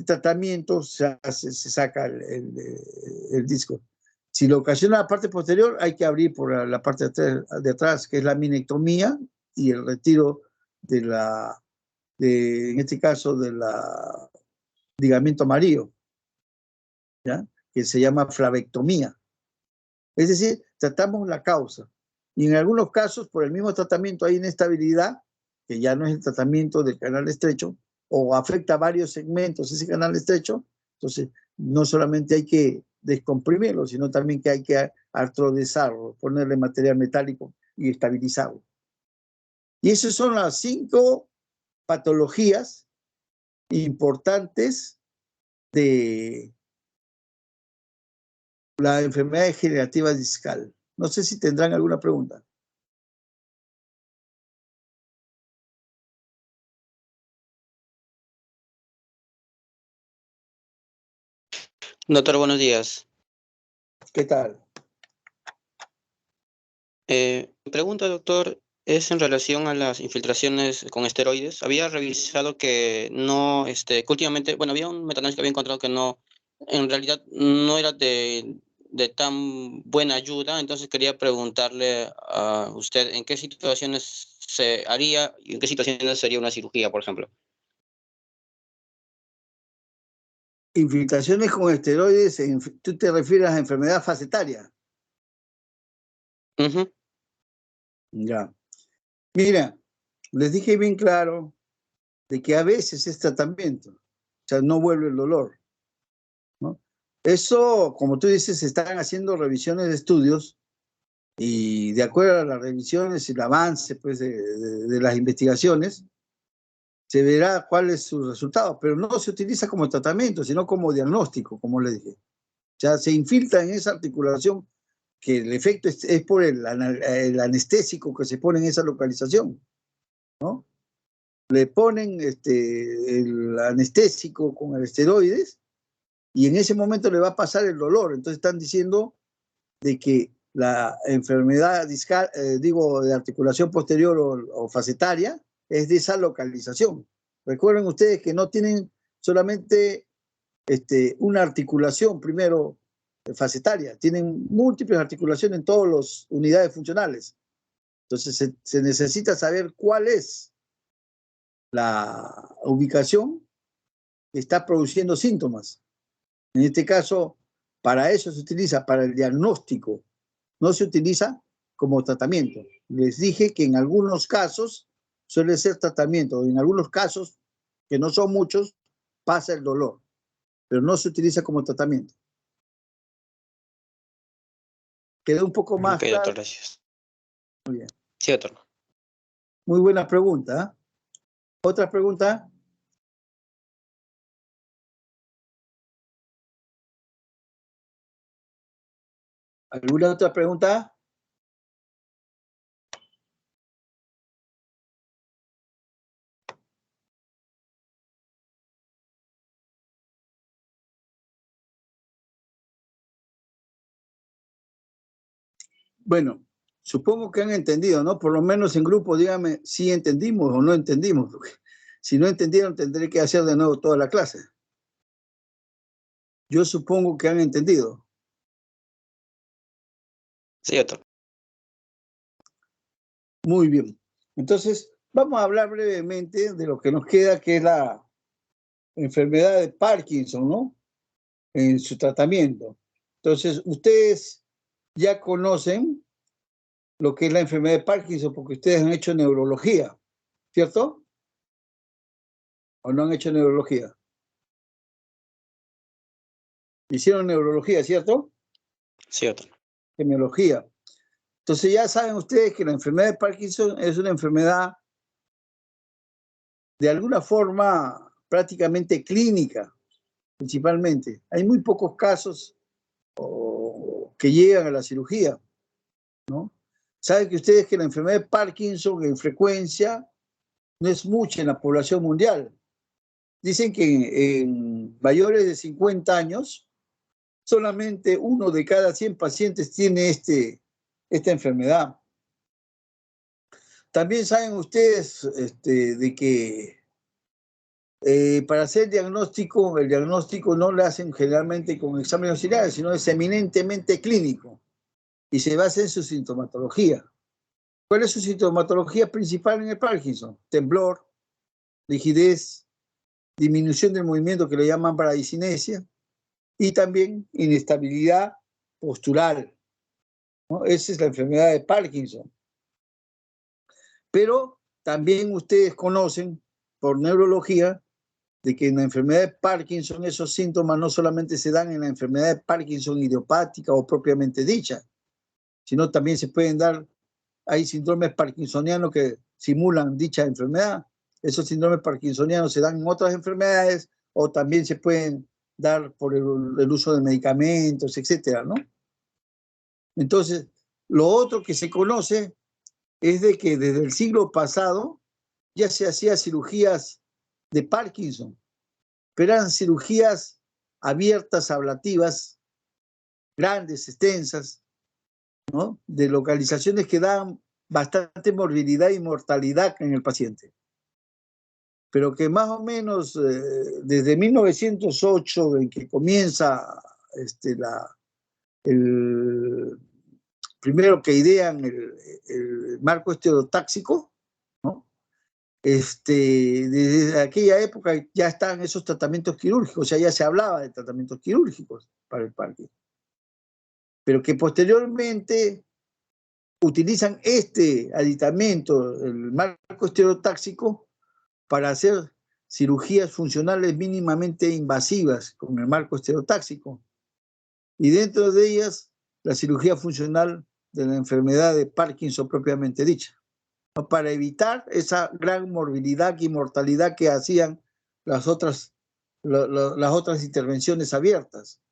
tratamiento se saca el disco. Si lo ocasiona la parte posterior, hay que abrir por la parte de atrás, que es la minectomía y el retiro en este caso, del ligamento amarillo, ¿ya?, que se llama flavectomía. Es decir, tratamos la causa. Y en algunos casos, por el mismo tratamiento, hay inestabilidad, que ya no es el tratamiento del canal estrecho, o afecta a varios segmentos ese canal estrecho. Entonces, no solamente hay que descomprimirlo, sino también que hay que artrodesarlo, ponerle material metálico y estabilizarlo. Y esas son las 5 patologías importantes de la enfermedad degenerativa discal. No sé si tendrán alguna pregunta. Doctor, buenos días. ¿Qué tal? Mi pregunta, doctor, es en relación a las infiltraciones con esteroides. Había revisado que no, que últimamente, bueno, había un metaanálisis que había encontrado que no, en realidad no era de tan buena ayuda. Entonces quería preguntarle a usted en qué situaciones se haría y en qué situaciones sería una cirugía, por ejemplo. Infiltraciones con esteroides, ¿tú te refieres a enfermedad facetaria? Uh-huh. Ya. Mira, les dije bien claro de que a veces es tratamiento, o sea, no vuelve el dolor, ¿no? Eso, como tú dices, se están haciendo revisiones de estudios y de acuerdo a las revisiones y el avance pues, de las investigaciones, se verá cuál es su resultado, pero no se utiliza como tratamiento, sino como diagnóstico, como le dije. O sea, se infiltra en esa articulación que el efecto es por el anestésico que se pone en esa localización, ¿no? Le ponen el anestésico con el esteroides y en ese momento le va a pasar el dolor. Entonces están diciendo de que la enfermedad discal, de articulación posterior o facetaria es de esa localización. Recuerden ustedes que no tienen solamente una articulación, primero, facetaria, tienen múltiples articulaciones en todas las unidades funcionales. Entonces se necesita saber cuál es la ubicación que está produciendo síntomas. En este caso, para eso se utiliza, para el diagnóstico, no se utiliza como tratamiento. Les dije que en algunos casos suele ser tratamiento, en algunos casos, que no son muchos, pasa el dolor, pero no se utiliza como tratamiento. ¿Quedó un poco más Ok, claro? doctor, gracias. Muy bien. Sí, doctor. Muy buena pregunta. ¿Otra pregunta? ¿Alguna otra pregunta? Bueno, supongo que han entendido, ¿no? Por lo menos en grupo, díganme si entendimos o no entendimos. Porque si no entendieron, tendré que hacer de nuevo toda la clase. Yo supongo que han entendido. Sí, doctor. Muy bien. Entonces, vamos a hablar brevemente de lo que nos queda, que es la enfermedad de Parkinson, ¿no? En su tratamiento. Entonces, ustedes ya conocen lo que es la enfermedad de Parkinson porque ustedes han hecho neurología, ¿cierto? ¿O no han hecho neurología? Hicieron neurología, ¿cierto? Sí, doctor. Neurología. Entonces ya saben ustedes que la enfermedad de Parkinson es una enfermedad de alguna forma prácticamente clínica, principalmente. Hay muy pocos casos que llegan a la cirugía, ¿no? Saben que ustedes que la enfermedad de Parkinson en frecuencia no es mucha en la población mundial. Dicen que en mayores de 50 años, solamente 1 de cada 100 pacientes tiene esta enfermedad. También saben ustedes de que para hacer el diagnóstico no lo hacen generalmente con exámenes auxiliares, sino es eminentemente clínico y se basa en su sintomatología. ¿Cuál es su sintomatología principal en el Parkinson? Temblor, rigidez, disminución del movimiento que le llaman bradicinesia y también inestabilidad postural, ¿no? Esa es la enfermedad de Parkinson. Pero también ustedes conocen por neurología de que en la enfermedad de Parkinson esos síntomas no solamente se dan en la enfermedad de Parkinson idiopática o propiamente dicha, sino también se pueden dar, hay síndromes parkinsonianos que simulan dicha enfermedad. Esos síndromes parkinsonianos se dan en otras enfermedades o también se pueden dar por el uso de medicamentos, etcétera, ¿no? Entonces, lo otro que se conoce es de que desde el siglo pasado ya se hacía cirugías de Parkinson, pero eran cirugías abiertas, ablativas, grandes, extensas, ¿no? De localizaciones que dan bastante morbilidad y mortalidad en el paciente. Pero que más o menos desde 1908, en que comienza primero que idean el marco estereotáxico, ¿no? Desde aquella época ya están esos tratamientos quirúrgicos, o sea, ya se hablaba de tratamientos quirúrgicos para el Parkinson. Pero que posteriormente utilizan este aditamento, el marco estereotáxico, para hacer cirugías funcionales mínimamente invasivas con el marco estereotáxico. Y dentro de ellas, la cirugía funcional de la enfermedad de Parkinson propiamente dicha, ¿no? Para evitar esa gran morbilidad y mortalidad que hacían las otras intervenciones abiertas.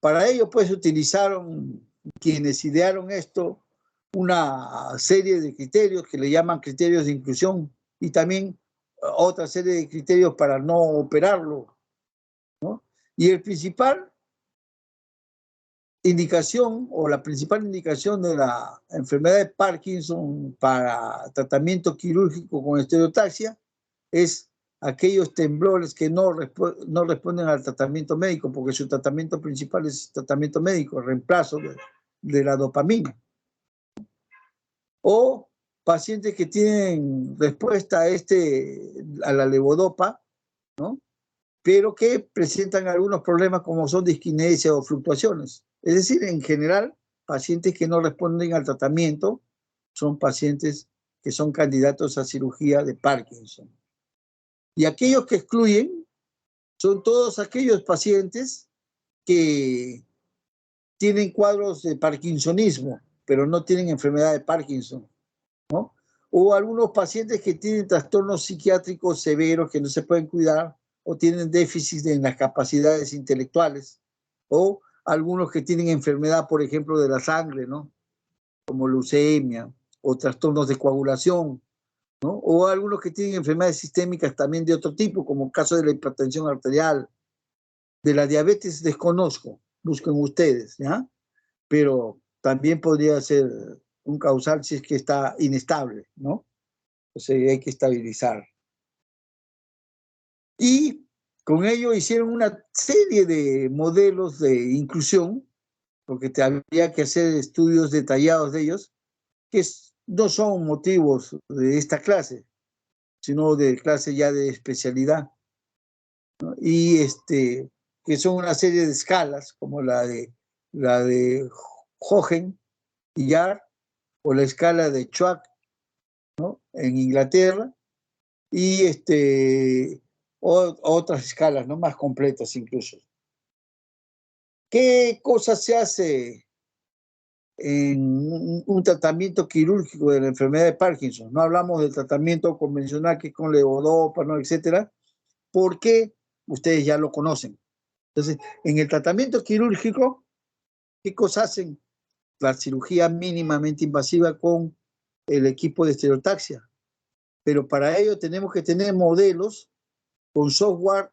Para ello, pues, utilizaron quienes idearon esto una serie de criterios que le llaman criterios de inclusión y también otra serie de criterios para no operarlo, ¿no? Y el principal indicación o la principal indicación de la enfermedad de Parkinson para tratamiento quirúrgico con estereotaxia es aquellos temblores que no responden al tratamiento médico, porque su tratamiento principal es tratamiento médico, el reemplazo de la dopamina. O pacientes que tienen respuesta a la levodopa, ¿no? Pero que presentan algunos problemas como son disquinesia o fluctuaciones. Es decir, en general, pacientes que no responden al tratamiento son pacientes que son candidatos a cirugía de Parkinson. Y aquellos que excluyen son todos aquellos pacientes que tienen cuadros de parkinsonismo, pero no tienen enfermedad de Parkinson, ¿no? O algunos pacientes que tienen trastornos psiquiátricos severos que no se pueden cuidar o tienen déficit en las capacidades intelectuales, o algunos que tienen enfermedad, por ejemplo, de la sangre, ¿no? Como leucemia o trastornos de coagulación, ¿no? O algunos que tienen enfermedades sistémicas también de otro tipo, como el caso de la hipertensión arterial, de la diabetes desconozco, busquen ustedes, ¿ya? Pero también podría ser un causal si es que está inestable, ¿no? O sea, hay que estabilizar. Y con ello hicieron una serie de modelos de inclusión, porque había que hacer estudios detallados de ellos, que no son motivos de esta clase, sino de clase ya de especialidad, ¿no? Y que son una serie de escalas, como la de Hogan y Yar, o la escala de Chwack, ¿no? En Inglaterra, y otras escalas, ¿no? Más completas incluso. ¿Qué cosa se hace en un tratamiento quirúrgico de la enfermedad de Parkinson? No hablamos del tratamiento convencional que es con levodopa, ¿no? Etcétera, porque ustedes ya lo conocen. Entonces, en el tratamiento quirúrgico, ¿qué cosas hacen? La cirugía mínimamente invasiva con el equipo de estereotaxia. Pero para ello tenemos que tener modelos con software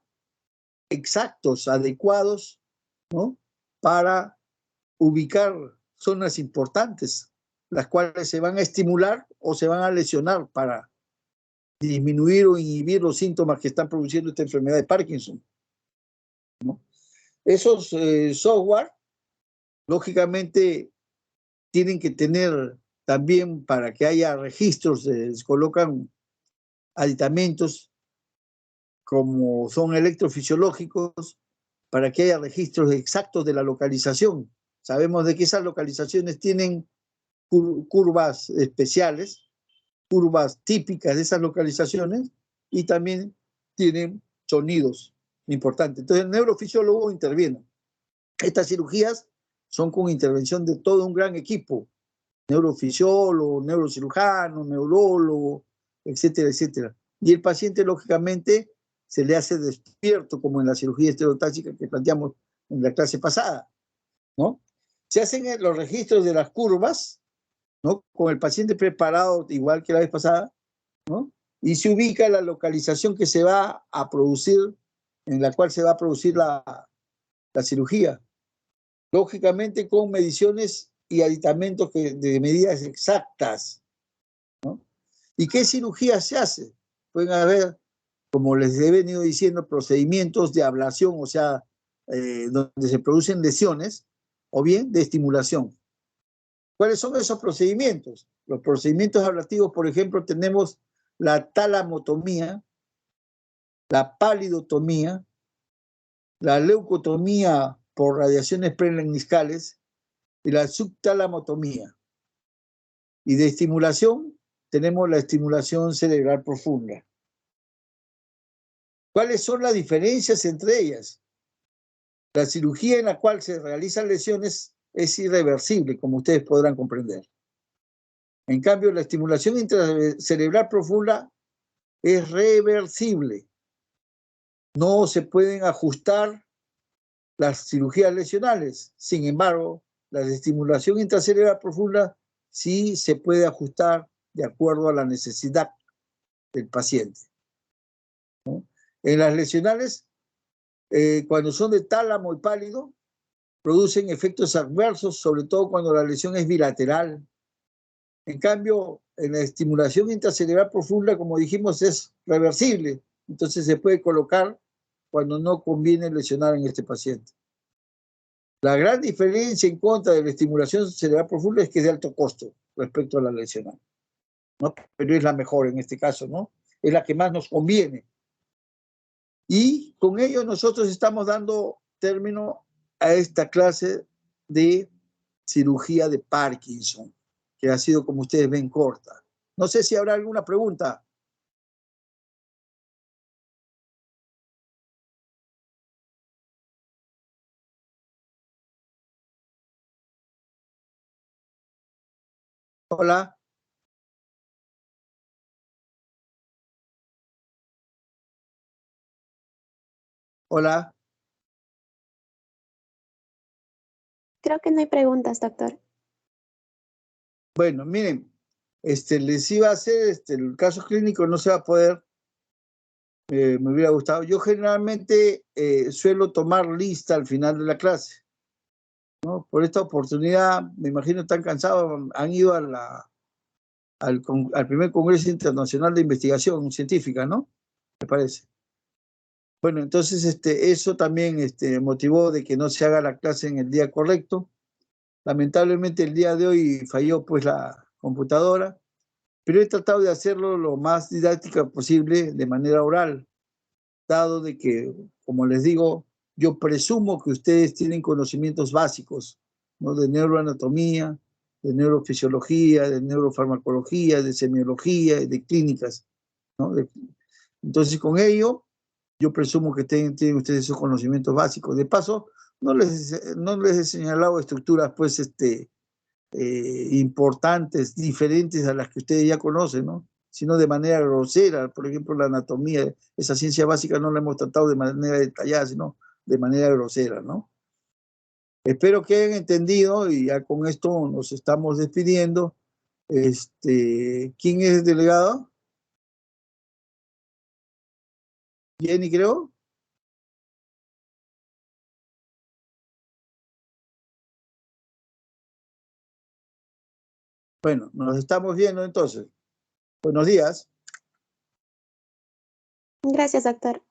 exactos, adecuados, ¿no? Para ubicar zonas importantes, las cuales se van a estimular o se van a lesionar para disminuir o inhibir los síntomas que están produciendo esta enfermedad de Parkinson, ¿no? Esos software, lógicamente, tienen que tener también, para que haya registros, se colocan aditamentos como son electrofisiológicos, para que haya registros exactos de la localización. Sabemos de que esas localizaciones tienen curvas especiales, curvas típicas de esas localizaciones, y también tienen sonidos importantes. Entonces el neurofisiólogo interviene. Estas cirugías son con intervención de todo un gran equipo, neurofisiólogo, neurocirujano, neurólogo, etcétera, etcétera. Y el paciente, lógicamente, se le hace despierto, como en la cirugía estereotáxica que planteamos en la clase pasada, ¿no? Se hacen los registros de las curvas, ¿no? Con el paciente preparado, igual que la vez pasada, ¿no? Y se ubica la localización que se va a producir, en la cual se va a producir la cirugía. Lógicamente con mediciones y aditamentos de medidas exactas, ¿no? ¿Y qué cirugía se hace? Pueden haber, como les he venido diciendo, procedimientos de ablación, o sea, donde se producen lesiones, o bien de estimulación. ¿Cuáles son esos procedimientos? Los procedimientos ablativos, por ejemplo, tenemos la talamotomía, la palidotomía, la leucotomía por radiaciones prelenguiscales y la subtalamotomía. Y de estimulación tenemos la estimulación cerebral profunda. ¿Cuáles son las diferencias entre ellas? La cirugía en la cual se realizan lesiones es irreversible, como ustedes podrán comprender. En cambio, la estimulación intracerebral profunda es reversible. No se pueden ajustar las cirugías lesionales. Sin embargo, la estimulación intracerebral profunda sí se puede ajustar de acuerdo a la necesidad del paciente, ¿no? En las lesionales, cuando son de tálamo y pálido, producen efectos adversos, sobre todo cuando la lesión es bilateral. En cambio, en la estimulación intracerebral profunda, como dijimos, es reversible. Entonces se puede colocar cuando no conviene lesionar en este paciente. La gran diferencia en contra de la estimulación cerebral profunda es que es de alto costo respecto a la lesional, ¿no? Pero es la mejor en este caso, ¿no? Es la que más nos conviene. Y con ello nosotros estamos dando término a esta clase de cirugía de Parkinson, que ha sido, como ustedes ven, corta. No sé si habrá alguna pregunta. Hola. Hola. Creo que no hay preguntas, doctor. Bueno, miren, les iba a hacer, el caso clínico no se va a poder, me hubiera gustado. Yo generalmente suelo tomar lista al final de la clase, ¿no? Por esta oportunidad, me imagino están cansados, han ido al primer Congreso Internacional de Investigación Científica, ¿no? Me parece. Bueno, entonces eso también motivó de que no se haga la clase en el día correcto. Lamentablemente el día de hoy falló pues la computadora, pero he tratado de hacerlo lo más didáctica posible de manera oral, dado de que, como les digo, yo presumo que ustedes tienen conocimientos básicos, ¿no? De neuroanatomía, de neurofisiología, de neurofarmacología, de semiología, de clínicas, ¿no? Entonces, con ello, yo presumo que tienen ustedes esos conocimientos básicos. De paso, no les he señalado estructuras, pues, importantes, diferentes a las que ustedes ya conocen, ¿no? Sino de manera grosera. Por ejemplo, la anatomía, esa ciencia básica no la hemos tratado de manera detallada, sino de manera grosera, ¿no? Espero que hayan entendido y ya con esto nos estamos despidiendo. ¿Quién es el delegado? Jenny, creo. Bueno, nos estamos viendo entonces. Buenos días. Gracias, doctor.